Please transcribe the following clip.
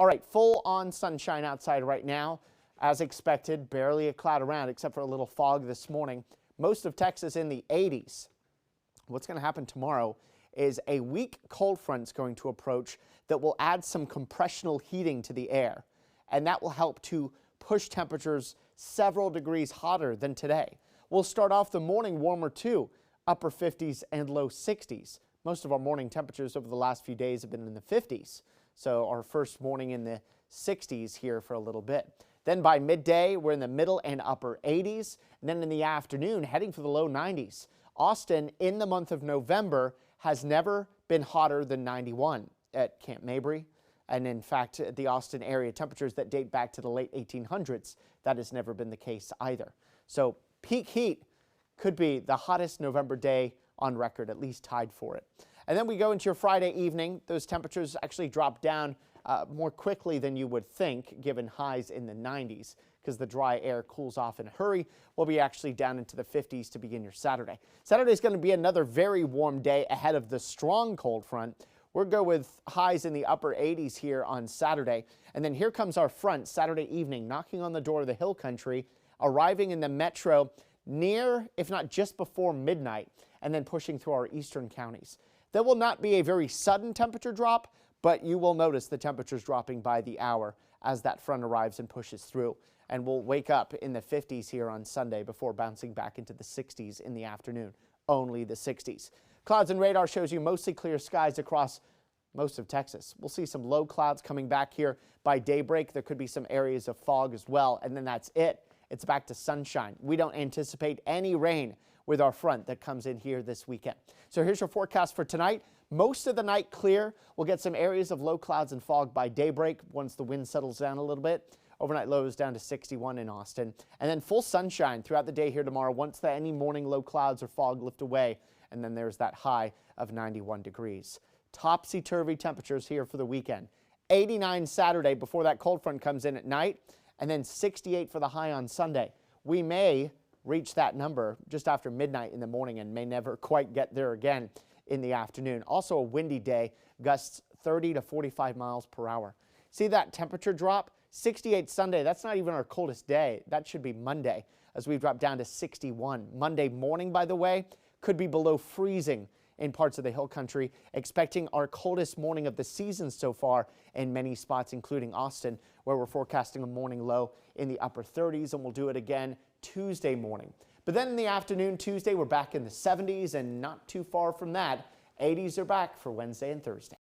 All right, full on sunshine outside right now. As expected, barely a cloud around except for a little fog this morning. Most of Texas in the 80s. What's going to happen tomorrow is a weak cold front is going to approach that will add some compressional heating to the air, and that will help to push temperatures several degrees hotter than today. We'll start off the morning warmer too, upper 50s and low 60s. Most of our morning temperatures over the last few days have been in the 50s, so our first morning in the 60s here for a little bit. Then by midday, we're in the middle and upper 80s, and then in the afternoon, heading for the low 90s. Austin, in the month of November, has never been hotter than 91 at Camp Mabry. And in fact, at the Austin area, temperatures that date back to the late 1800s, that has never been the case either. So peak heat could be the hottest November day on record, at least tied for it. And then we go into your Friday evening. Those temperatures actually drop down more quickly than you would think, given highs in the 90s, because the dry air cools off in a hurry. We'll be actually down into the 50s to begin your Saturday. Saturday is going to be another very warm day ahead of the strong cold front. We'll go with highs in the upper 80s here on Saturday. And then here comes our front Saturday evening, knocking on the door of the hill country, arriving in the metro near, if not just before midnight, and then pushing through our eastern counties. There will not be a very sudden temperature drop, but you will notice the temperatures dropping by the hour as that front arrives and pushes through. And we'll wake up in the 50s here on Sunday before bouncing back into the 60s in the afternoon. Only the 60s. Clouds and radar shows you mostly clear skies across most of Texas. We'll see some low clouds coming back here by daybreak. There could be some areas of fog as well, and then that's it. It's back to sunshine. We don't anticipate any rain with our front that comes in here this weekend. So here's your forecast for tonight. Most of the night clear. We'll get some areas of low clouds and fog by daybreak once the wind settles down a little bit. Overnight lows down to 61 in Austin. And then full sunshine throughout the day here tomorrow once any morning low clouds or fog lift away. And then there's that high of 91 degrees. Topsy-turvy temperatures here for the weekend. 89 Saturday before that cold front comes in at night. And then 68 for the high on Sunday. We may reach that number just after midnight in the morning and may never quite get there again in the afternoon. Also a windy day, gusts 30 to 45 miles per hour. See that temperature drop? 68 Sunday, that's not even our coldest day. That should be Monday as we drop down to 61. Monday morning, by the way, could be below freezing in parts of the hill country, expecting our coldest morning of the season so far in many spots, including Austin, where we're forecasting a morning low in the upper 30s, and we'll do it again Tuesday morning. But then in the afternoon, Tuesday, we're back in the 70s, and not too far from that, 80s are back for Wednesday and Thursday.